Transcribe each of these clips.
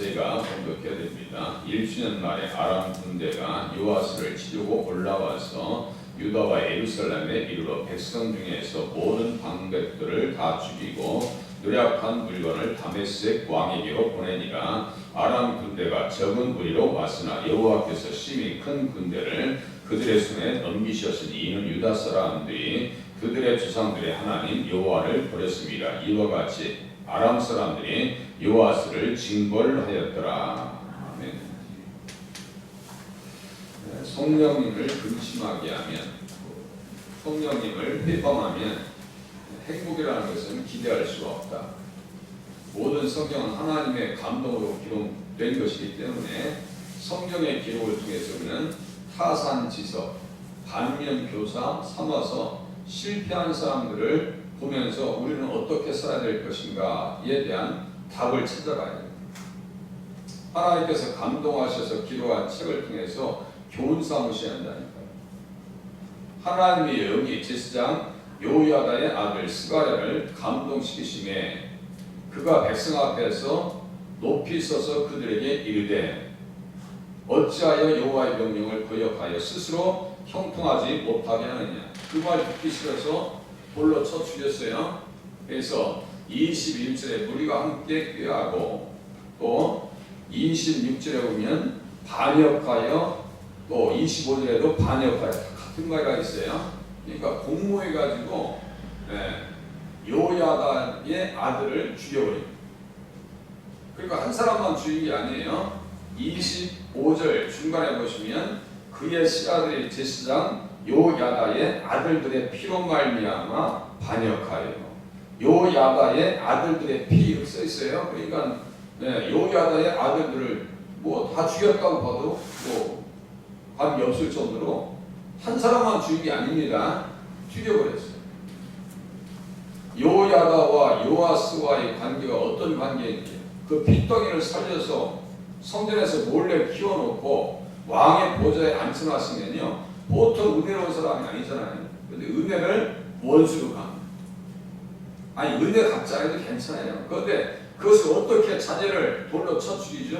저희가 공독해야 됩니다. 1주년 말에 아람 군대가 요아스를 치르고 올라와서 유다와 예루살렘에 이르러 백성 중에서 모든 방백들을 다 죽이고 누락한 물건을 다메섹 왕에게로 보내니라. 아람 군대가 적은 무리로 왔으나 여호와께서 심히 큰 군대를 그들의 손에 넘기셨으니 이는 유다 사람들이 그들의 조상들의 하나님 여호와를 버렸습니다. 이와 같이 아람 사람들이 요아스를 징벌하였더라. 아멘. 성령님을 근심하게 하면, 성령님을 회방하면 행복이라는 것은 기대할 수가 없다. 모든 성경은 하나님의 감동으로 기록된 것이기 때문에 성경의 기록을 통해서 우리는 타산지석, 반면교사 삼아서 실패한 사람들을 보면서 우리는 어떻게 살아야 될 것인가에 대한 답을 찾아가야 됩니다. 하나님께서 감동하셔서 기록한 책을 통해서 교훈 삼으셔야 한다니까요. 하나님의 영이 제사장 요야다의 아들 스가랴를 감동시키심에 그가 백성 앞에서 높이 서서 그들에게 이르되 어찌하여 여호와의 명령을 거역하여 스스로 형통하지 못하게 하느냐. 그 말 듣기 싫어서 돌로 쳐 죽였어요. 그래서 21절에 무리가 함께 꾀하고 또 26절에 보면 반역하여 또 25절에도 반역하여 같은 말이 있어요. 그러니까 공모해가지고 요야다의 아들을 죽여버립니다. 그러니까 한 사람만 죽인 게 아니에요. 25절 중간에 보시면 그의 씨아들이 제사장 요야다의 아들들의 피로 말미암아 반역하여 요야다의 아들들의 피 이렇게 써 있어요. 그러니까 요야다의 아들들을 뭐 다 죽였다고 봐도 뭐 감이 없을 정도로 한 사람만 죽인 게 아닙니다. 죽여버렸어요. 요야다와 요아스와의 관계가 어떤 관계인지 그 핏덩이를 살려서 성전에서 몰래 키워놓고 왕의 보좌에 앉혀놨으면요 보통 은혜로운 사람이 아니잖아요. 근데 은혜를 원수로 갑니다. 아니 은혜 갖지 않아도 괜찮아요. 그런데 그것을 어떻게 자녀를 돌로 쳐 죽이죠?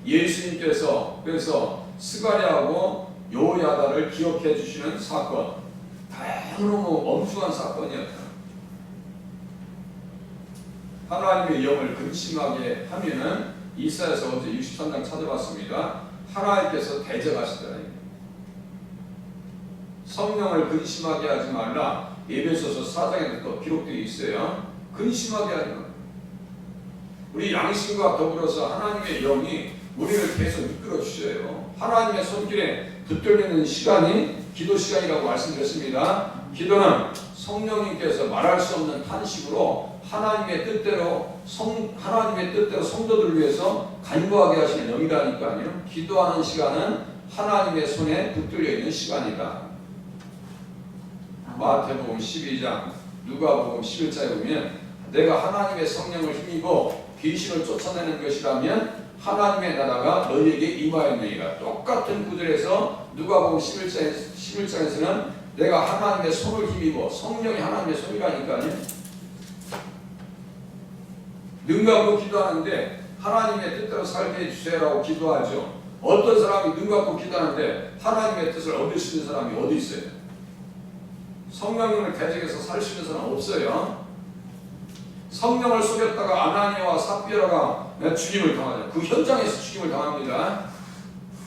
예수님께서 그래서 스가랴하고 요야다를 기억해 주시는 사건, 너무 엄중한 사건이었다. 하나님의 영을 근심하게 하면은 이사야서 어제 63장 찾아봤습니다. 하나님께서 대적하시더라. 성령을 근심하게 하지 말라. 에베소서 4장에도 또 기록되어 있어요. 근심하게 하지 말라. 우리 양심과 더불어서 하나님의 영이 우리를 계속 이끌어 주셔요. 하나님의 손길에 붙들리는 시간이 기도 시간이라고 말씀드렸습니다. 기도는 성령님께서 말할 수 없는 탄식으로 하나님의 뜻대로 성도들을 위해서 간구하게 하시는 영이라니까요. 기도하는 시간은 하나님의 손에 붙들려 있는 시간이다. 마태복음 12장, 누가복음 11장에 보면 내가 하나님의 성령을 힘입어 귀신을 쫓아내는 것이라면 하나님의 나라가 너희에게 임하였느니라. 똑같은 구절에서 누가복음 11장에서는 내가 하나님의 손을 힘입어, 성령이 하나님의 손이라니까요. 눈 감고 기도하는데 하나님의 뜻대로 살게 해주세요라고 기도하죠. 어떤 사람이 눈 감고 기도하는데 하나님의 뜻을 얻을 수 있는 사람이 어디 있어요? 성령님을 대적해서 살 수 있는 사람 없어요. 성령을 속였다가 아나니아와 삽비라가 죽임을 당하죠. 그 현장에서 죽임을 당합니다.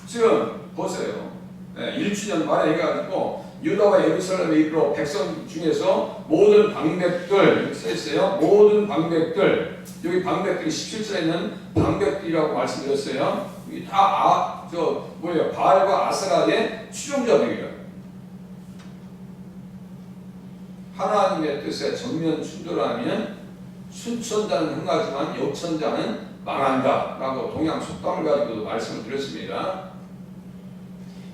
지금 보세요. 1주년 말에 해가지고 유다와 예루살렘에 이르러 백성 중에서 모든 방백들 이렇게 써있어요. 모든 방백들, 여기 방백들이 17절에 있는 방백들이라고 말씀드렸어요. 여기 다 바알과 아세라의 추종자들이에요. 하나님의 뜻에 정면 충돌하면 순천자는 흥하지만 역천자는 망한다 라고 동양 속담을 가지고도 말씀을 드렸습니다.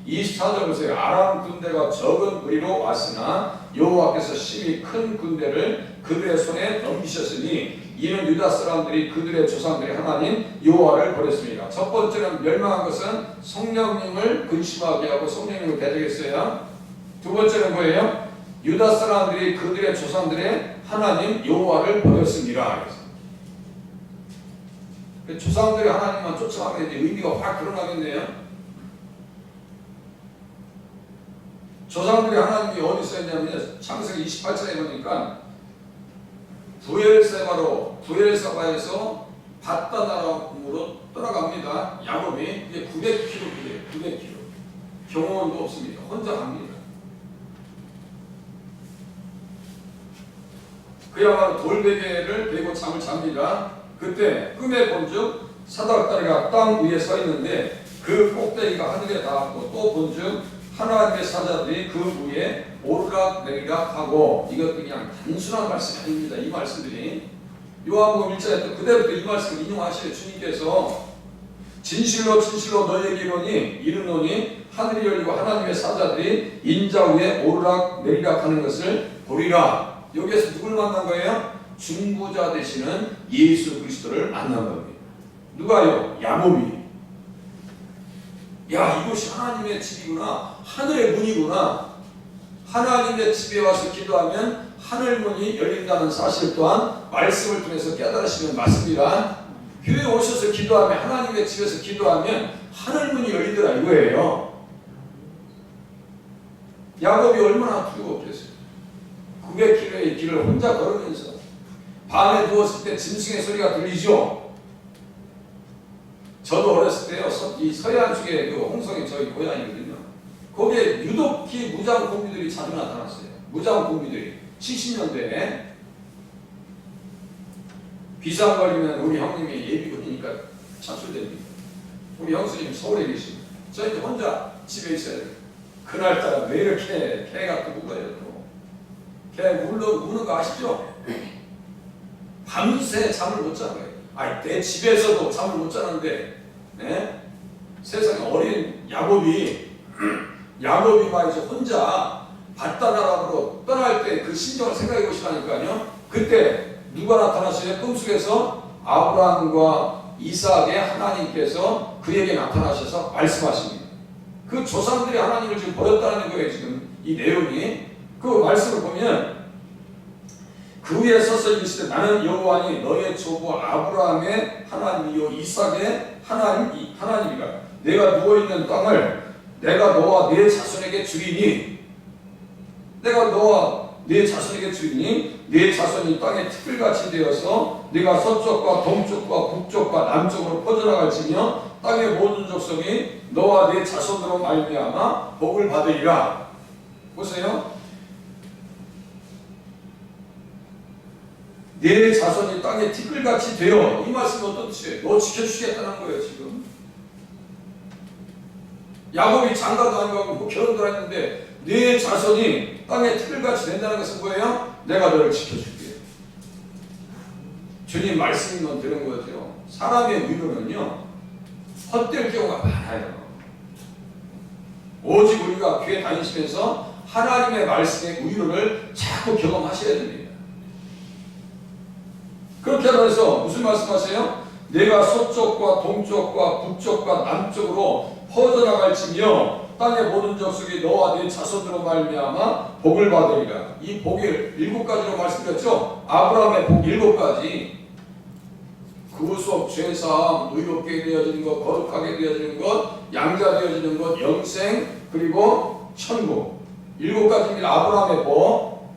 24절 보세요. 아람 군대가 적은 무리로 왔으나 여호와께서 심히 큰 군대를 그들의 손에 넘기셨으니 이는 유다 사람들이 그들의 조상들의 하나님 여호와를 버렸습니다. 첫 번째는 멸망한 것은 성령님을 근심하게 하고 성령님을 대적했어요. 두 번째는 뭐예요? 유다 사람들이 그들의 조상들의 하나님 여호와를 버렸습니다. 조상들이 하나님만 쫓아가면 의미가 확 드러나겠네요. 조상들이 하나님이 어디 있었냐면 창세기 28장에 보니까 부엘세바에서 밧다나람으로 떠나갑니다. 야곱이 이게 900km, 900km. 경호원도 없습니다. 혼자 갑니다. 그야말로 돌베개를 베고 잠을 잡니다. 그때 꿈에 본즉 사닥다리가 땅 위에 서 있는데 그 꼭대기가 하늘에 닿았고 또 본즉 하나님의 사자들이 그 위에 오르락내리락 하고, 이것도 그냥 단순한 말씀이 아닙니다. 이 말씀들이 요한복음 1장에 또 그대로 이 말씀을 인용하시는 주님께서 진실로 진실로 너희에게 이르노니 하늘이 열리고 하나님의 사자들이 인자 위에 오르락내리락 하는 것을 보리라. 여기에서 누굴 만난 거예요? 중보자 되시는 예수 그리스도를 만난 겁니다. 누가요? 야곱이. 야, 이곳이 하나님의 집이구나. 하늘의 문이구나. 하나님의 집에 와서 기도하면 하늘 문이 열린다는 사실 또한 말씀을 통해서 깨달으시면 맞습니다. 교회에 오셔서 기도하면, 하나님의 집에서 기도하면 하늘 문이 열리더라 이거예요. 야곱이 얼마나 두려웠겠어요. 900km의 길을 혼자 걸으면서 밤에 누웠을 때 짐승의 소리가 들리죠. 저도 어렸을 때요, 이 서해안 쪽에 그 홍성이 저희 고향이거든요. 거기에 유독히 무장 공비들이 자주 나타났어요. 무장 공비들이 70년대에 비상 걸리면 우리 형님이 예비군이니까 차출됩니다. 우리 형수님 서울에 계시고 저 이제 혼자 집에 있어야 돼요. 그날따라 왜 이렇게 개가 또 울어요. 또 개 우는 거 아시죠? 밤새 잠을 못 자는 거예요. 아니, 내 집에서도 잠을 못 자는데, 네? 세상에 어린 야곱이 말이죠, 혼자 밧다나람으로 떠날 때 그 심정을 생각해 보시라니까요. 그때 누가 나타나셔요? 꿈속에서 아브라함과 이삭의 하나님께서 그에게 나타나셔서 말씀하십니다. 그 조상들이 하나님을 지금 버렸다는 거예요. 지금 이 내용이. 그 말씀을 보면 그 위에 서서 이르시되 나는 여호와니 너의 조부 아브라함의 하나님이요 이삭의 하나님이라. 내가 누워있는 땅을 내가 너와 네 자손에게 주리니, 내가 너와 네 자손에게 주리니 네 자손이 땅의 티끌같이 되어서 네가 서쪽과 동쪽과 북쪽과 남쪽으로 퍼져나갈지며 땅의 모든 족속이 너와 네 자손으로 말미암아 복을 받으리라. 보세요. 내 자손이 땅에 티끌같이 되어, 이 말씀은 어떤 뜻이에요? 너 지켜주시겠다는 거예요. 지금 야곱이 장가도 안 가고 뭐 결혼도 했는데 내 자손이 땅에 티끌같이 된다는 것은 뭐예요? 내가 너를 지켜줄게. 주님 말씀만 들은 것 같아요. 사람의 위로는요 헛될 경우가 많아요. 오직 우리가 교회 다니시면서 하나님의 말씀의 위로를 자꾸 경험하셔야 됩니다. 그렇게 하면서 무슨 말씀하세요? 내가 서쪽과 동쪽과 북쪽과 남쪽으로 퍼져나갈지며 땅의 모든 족속이 너와 네 자손으로 말미암아 복을 받으리라. 이 복을 7가지로 말씀드렸죠. 아브라함의 복 7가지. 구속, 죄사함, 의롭게 되어지는 것, 거룩하게 되어지는 것, 양자 되어지는 것, 영생, 그리고 천국. 7가지입니다. 아브라함의 복.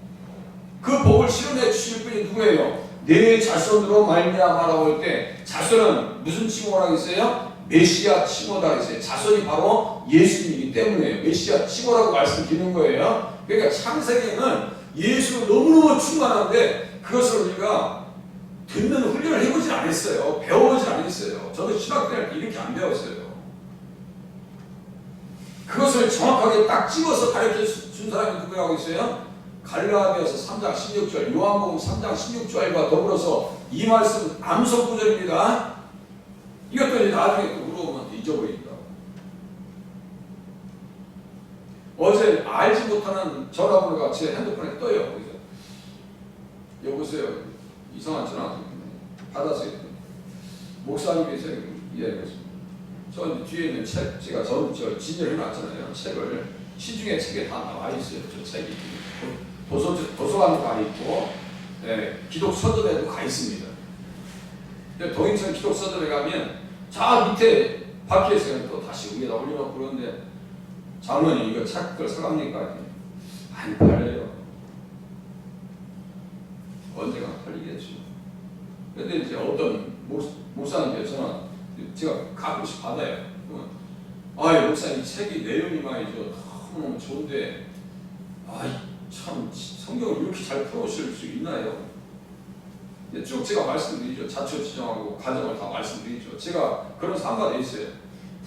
그 복을 실현해 주실 분이 누구예요? 내 자손으로 말미암아라고 할 때 자손은 무슨 칭호라고 했어요? 메시아 칭호라고 했어요. 자손이 바로 예수님이기 때문에 메시아 칭호라고 말씀드리는 거예요. 그러니까 창세기는 예수가 너무너무 충만한데 그것을 우리가 듣는 훈련을 해보진 않았어요. 배워보진 않았어요. 저도 신학교 때 이렇게 안 배웠어요. 그것을 정확하게 딱 찍어서 가르쳐 준 사람이 누구라고 있어요? 갈라디아서 3장 16절, 요한복음 3장 16절과 더불어서 이 말씀은 암석 구절입니다. 이것들이 나중에 또 물어보면 잊어버린다. 어제 알지 못하는 전화번호가 제 핸드폰에 떠요. 그래서 여보세요. 이상한 전화 받았어요. 목사님께서 이야기했습니다. 저 뒤에 있는 책, 제가 저 진열해 놨잖아요. 책을 시중에 책에 다 나와 있어요. 저 책이 도서관도 가 있고, 네, 기독 서점에도 가 있습니다. 동인천 기독서들에 가면 저 밑에 박혀있어요. 또 다시 위에다 올려놓고 그러는데 장로님 이거 책들 사갑니까? 안 팔려요. 언젠가 팔리겠지. 근데 이제 어떤 목사님께서는 제가 가끔씩 받아요. 아이 목사님 책이 내용이 말이죠 너무너무 좋은데 아이 참 성경을 이렇게 잘 풀어오실 수 있나요? 쭉 제가 말씀드리죠. 자초지정하고 과정을 다 말씀드리죠. 제가 그런 사례가 돼 있어요.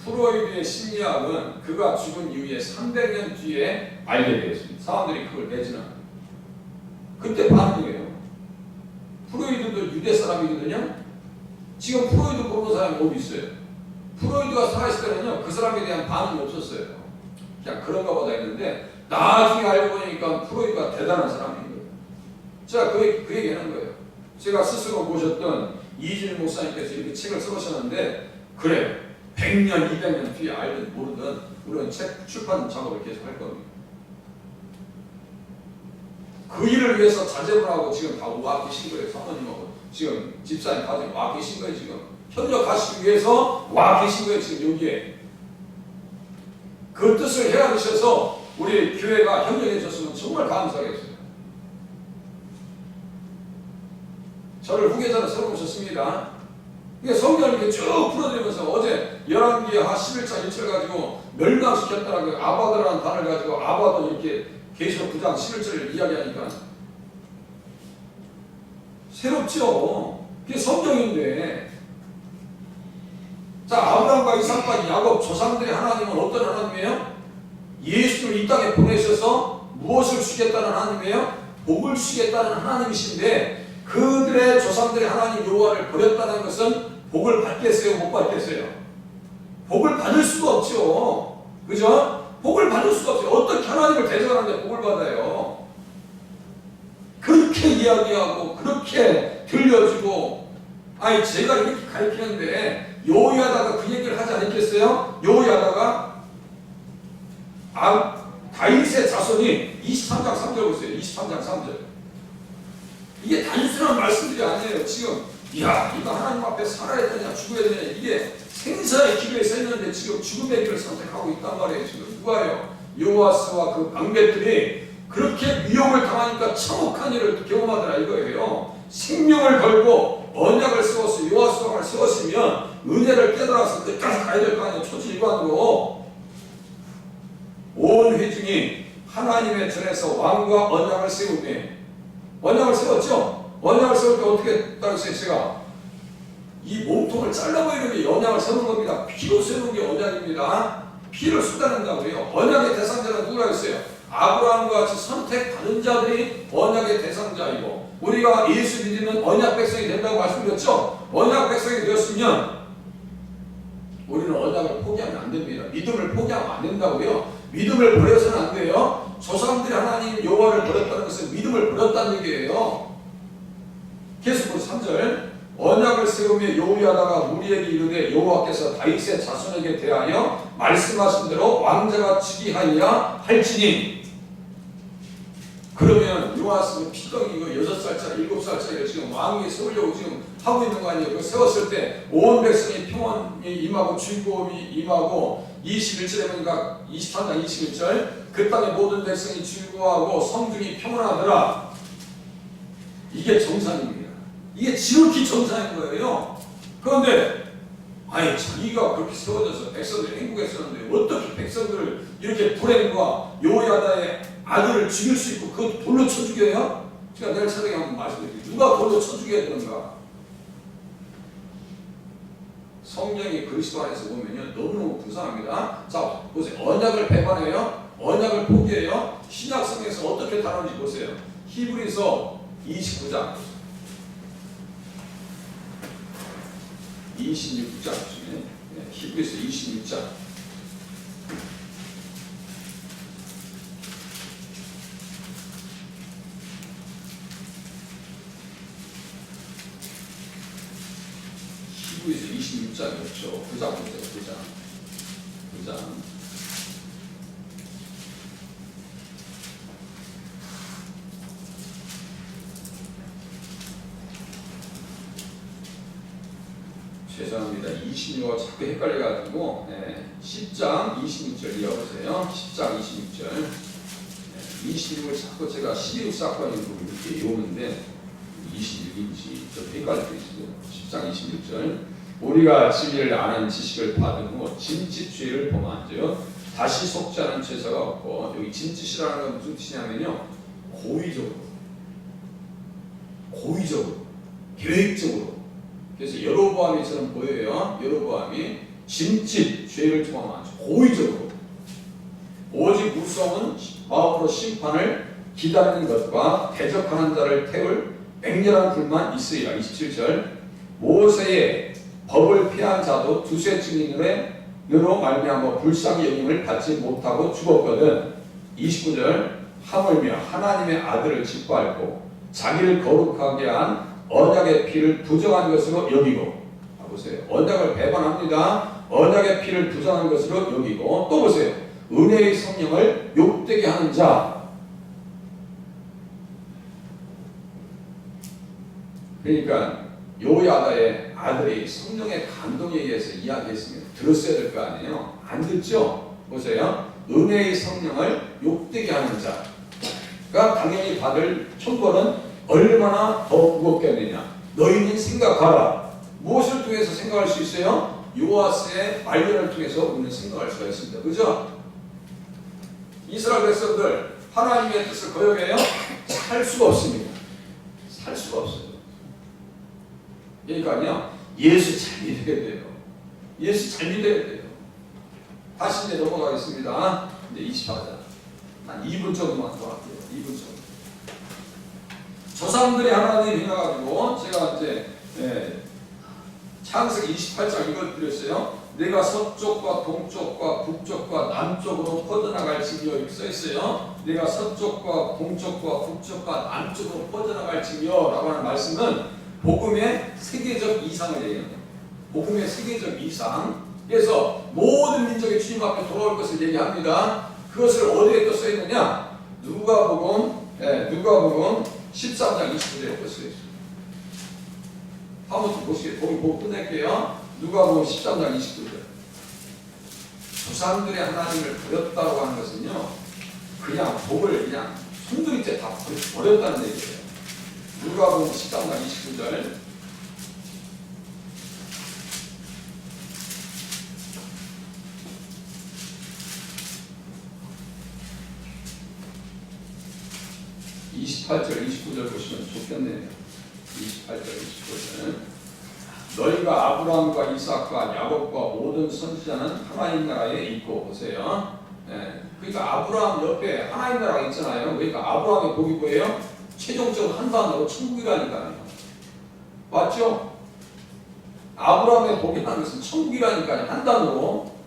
프로이드의 심리학은 그가 죽은 이후에 300년 뒤에 알게 되었습니다. 사람들이 그걸 내지는 그때 반응이에요. 프로이드도 유대 사람이거든요. 지금 프로이드 모르는 사람이 어디 있어요? 프로이드가 살아있을 때는요 그 사람에 대한 반응이 없었어요. 그냥 그런가 보다 했는데 나중에 알고 보니까 프로이드가 대단한 사람인 거예요. 제가 그 얘기하는 거예요. 제가 스스로 모셨던 이진일 목사님께서 이렇게 책을 써보셨는데 그래 100년 200년 뒤에 알든 모르든 우리는 책 출판 작업을 계속 할 겁니다. 그 일을 위해서 자제를 하고 지금 다 와 계신 거예요. 사모님하고 지금 집사님 가족이 와 계신 거예요. 지금 협력하시기 위해서 와 계신 거예요. 지금 여기에 그 뜻을 헤아리셔서 우리 교회가 협력해 줬으면 정말 감사하겠어요. 저를 후계자로 세워오셨습니다. 성경을 이렇게 쭉 풀어드리면서 어제 11기하 11장 1절 가지고 멸망시켰다는 그 아바드라는 단어를 가지고 아바드 이렇게 계시록 9장 11절을 이야기하니까 새롭죠. 그게 성경인데 자 아브라함과 이삭과 야곱 조상들의 하나님은 어떤 하나님이에요? 예수를 이 땅에 보내셔서 무엇을 주겠다는 하나님이에요? 복을 주겠다는 하나님이신데 그들의 조상들의 하나님 여호와를 버렸다는 것은 복을 받겠어요? 못 받겠어요? 복을 받을 수가 없죠. 그죠? 복을 받을 수가 없어요. 어떻게 하나님을 대적하는데 복을 받아요? 그렇게 이야기하고 그렇게 들려주고 아니 제가 이렇게 가르치는데 여호야다가 그 얘기를 하지 않았겠어요? 여호야다가 다윗의 자손이 23장 3절 보세요. 23장 3절 이게 단순한 말씀들이 아니에요. 지금 이야 이거 하나님 앞에 살아야 되냐 죽어야 되냐 이게 생사의 길에 서 있는데 지금 죽음의 길을 선택하고 있단 말이에요. 지금 누가요? 여호와스와 그 방백들이 그렇게 미혹을 당하니까 참혹한 일을 경험하더라 이거예요. 생명을 걸고 언약을 세워서 여호와스와를 세웠으면 은혜를 깨달아서 끝까지 가야 될 거 아니에요. 초지일관으로 온 회중이 하나님의 전에서 왕과 언약을 세우되 언약을 세웠죠? 언약을 세울 때 어떻게 따르세요? 제가 이 몸통을 잘라버리는 게 언약을 세우는 겁니다. 피로 세우는 게 언약입니다. 피를 쏟아낸다고요. 언약의 대상자는 누구라 했어요? 아브라함과 같이 선택받은 자들이 언약의 대상자이고 우리가 예수 믿으면 언약 백성이 된다고 말씀드렸죠? 언약 백성이 되었으면 우리는 언약을 포기하면 안 됩니다. 믿음을 포기하면 안 된다고요. 믿음을 버려서는 안 돼요. 조상들이 하나님 여호와를 버렸다는 것은 믿음을 버렸다는 얘기예요. 계속 그 3절 언약을 세우며 여호야다가 무리에게 이르되 여호와께서 다윗의 자손에게 대하여 말씀하신 대로 왕자가 즉위하여야 할지니 그러면 요아스는 피덩이고 6살짜리 7살짜리를 지금 왕위에 세우려고 지금 하고 있는 거 아니에요. 그 세웠을 때 온 백성이 평안이 임하고 즐거움이 임하고 21절에 보니까 23장 21절 그 땅의 모든 백성이 즐거워하고 성중이 평안하더라. 이게 정상입니다. 이게 지극히 정상인 거예요. 그런데 아니 자기가 그렇게 세워져서 백성들이 행복했었는데 어떻게 백성들을 이렇게 불행과 여호야다의 아들을 죽일 수 있고 그것도 돌로 쳐 죽여요? 제가 내일 새벽에 한번 말씀드릴게요. 누가 돌로 쳐 죽여야 되는가? 성령이 그리스도 안에서 보면요 너무너무 불쌍합니다. 자 보세요. 언약을 배반해요. 언약을 포기해요. 신약성에서 어떻게 다루는지 보세요. 히브리서 29장 26장 중에 히브리서 26장 히브리서 26장이었죠. 9장 보세요. 9장 죄송합니다. 26과 자꾸 헷갈려가지고 10장 26절 이어보세요. 10장 26절 26을 자꾸 제가 16사건으로 이렇게 외우는데 26인지 좀 헷갈릴 수 있어요. 10장 26절 우리가 진리를 아는 지식을 받은 후 진짓죄를 범한즉 다시 속지 않은 죄사가 없고 여기 진짓이라는 건 무슨 뜻이냐면요. 고의적으로 계획적으로 그래서 여로보암이처럼 보여요. 여로보암이 진짓 죄를 범한 고의적으로 오직 무서운 마음으로 심판을 기다리는 것과 대적하는 자를 태울 맹렬한 불만 있으리라. 27절 모세의 법을 피한 자도 두세 증인으로 말미암아 불쌍히 여김을 받지 못하고 죽었거든. 29절 하물며 하나님의 아들을 기뻐하고 자기를 거룩하게 한 언약의 피를 부정한 것으로 여기고 보세요. 언약을 배반합니다. 언약의 피를 부정한 것으로 여기고 또 보세요. 은혜의 성령을 욕되게 하는 자 그러니까 요야다의 아들이 성령의 감동에 의해서 이야기했으면 들었어야 될 거 아니에요. 안 듣죠? 보세요. 은혜의 성령을 욕되게 하는 자가 당연히 받을 천벌은 얼마나 더 무겁겠느냐. 너희는 생각하라. 무엇을 통해서 생각할 수 있어요? 요아스의 말년을 통해서 우리는 생각할 수가 있습니다. 그죠? 이스라엘 백성들 하나님의 뜻을 거역해요? 살 수가 없습니다. 살 수가 없어요. 그러니까요, 예수 잘 믿어야 돼요. 예수 잘 믿어야 돼요. 다시 이제 넘어가겠습니다. 이제 24장. 한 2분 정도만 더 할게요. 2분 정도. 조상들의 하나님이 해가지고 제가 이제 창세기 28장 이걸 드렸어요. 내가 서쪽과 동쪽과 북쪽과 남쪽으로 퍼져나갈지며 이렇게 써있어요. 내가 서쪽과 동쪽과 북쪽과 남쪽으로 퍼져나갈지며 라고 하는 말씀은 복음의 세계적 이상을 얘기합니다. 복음의 세계적 이상. 그래서 모든 민족의 주님 앞에 돌아올 것을 얘기합니다. 그것을 어디에 또 써있느냐? 누가복음 13장 29절에 또 써있어요. 한번 보시겠어요? 거기 보고 끝낼게요. 누가복음 13장 29절. 조상들의 하나님을 버렸다고 하는 것은요, 그냥 복을 그냥 손들이째 다 버렸다는 얘기예요. 누가복음 13장 29절. (28절) 29절 보시면 좋겠네요. 28절 29절. 너희가 아브라함과 이삭과 야곱과 모든 선지자는 하나님 나라에 있고. 보세요. 그러니까 아브라함 옆에 하나님 나라가 있잖아요. 그러니까 아브라함의 복이 뭐예요? 최종적으로 한 단어로 천국이라니까요. 맞죠? 아브라함의 복이라는 것은 천국이라니까요. 한 단어로.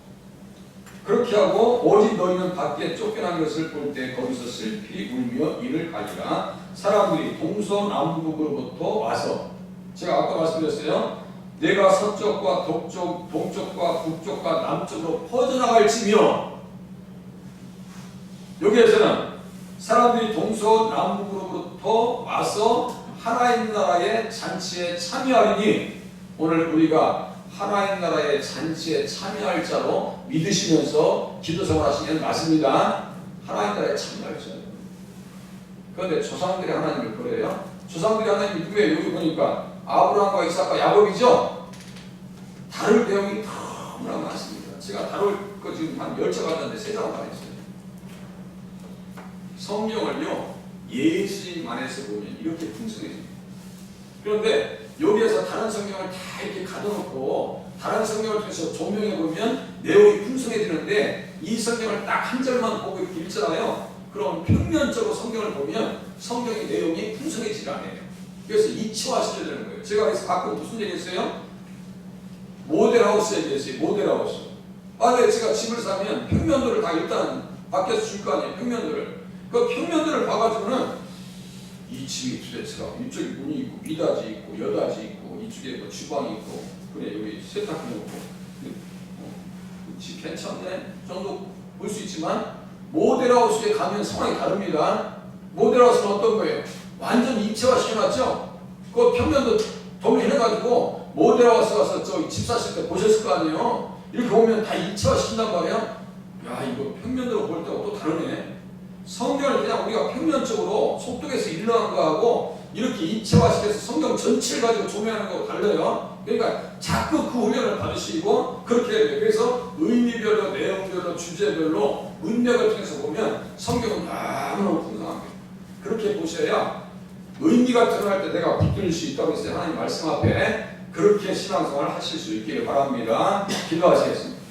그렇게 하고 오직 너희는 밖에 쫓겨난 것을 볼 때 거기서 슬피 울며 이를 가리라. 사람들이 동서남북으로부터 와서, 제가 아까 말씀드렸어요. 내가 서쪽과 동쪽과 북쪽과 남쪽으로 퍼져나갈지며, 여기에서는 사람들이 동서남북으로부터 와서 하나님 나라의 잔치에 참여하리니, 오늘 우리가 하나님 나라의 잔치에 참여할 자로 믿으시면서 기도 생활하시면 맞습니다. 하나님 나라에 참여할 자예요. 그런데 조상들의 하나님을 버려요? 조상들의 하나님이 누구예요? 여기 보니까 아브라함과 이삭과 야곱이죠? 다룰 내용이 너무나 많습니다. 제가 다룰 거 지금 한 10차 갔는데 3장만 했어요. 성경을요, 예수님 안에서 보면 이렇게 풍성해집니다. 그런데 여기에서 다른 성경을 다 이렇게 가둬놓고 다른 성경을 통해서 조명해 보면 내용이 풍성해지는데, 이 성경을 딱 한 절만 보고 이렇게 읽잖아요. 그럼 평면적으로 성경을 보면 성경의 내용이 풍성해지지 않아요. 그래서 이치화시켜야 되는 거예요. 제가 그래서 가끔 무슨 얘기 했어요? 모델하우스 얘기했어요. 모델하우스. 네, 제가 집을 사면 평면도를 다 일단 밖에서 줄 거 아니에요. 평면도를. 그 평면도를 봐가지고는 이 집이 도대체가 이쪽에 문이 있고 미닫이 있고 여닫이 있고 이쪽에 뭐 주방이 있고, 그래 여기 세탁기 놓고 집 괜찮네 정도 볼 수 있지만, 모델하우스에 가면 상황이 다릅니다. 모델하우스는 어떤 거예요? 완전 입체화 시켜놨죠. 그 평면도 도면해가지고 모델 와서 저기 집 사실 때 보셨을 거 아니에요? 이렇게 보면 다 이체화 시킨단 말이야? 야, 이거 평면으로 볼 때하고 또 다르네. 성경을 그냥 우리가 평면적으로 속독해서 읽는 거하고 이렇게 이체화시켜서 성경 전체를 가지고 조명하는 거하고 달라요. 그러니까 자꾸 그 훈련을 받으시고 그렇게 해야 돼요. 그래서 의미별로, 내용별로, 주제별로 문맥을 통해서 보면 성경은 너무너무 풍성합니다. 그렇게 보셔야 의미가 드러날 때 내가 붙들 수 있다고 했어요. 하나님 말씀 앞에 그렇게 신앙생활을 하실 수 있기를 바랍니다. 기도하시겠습니다.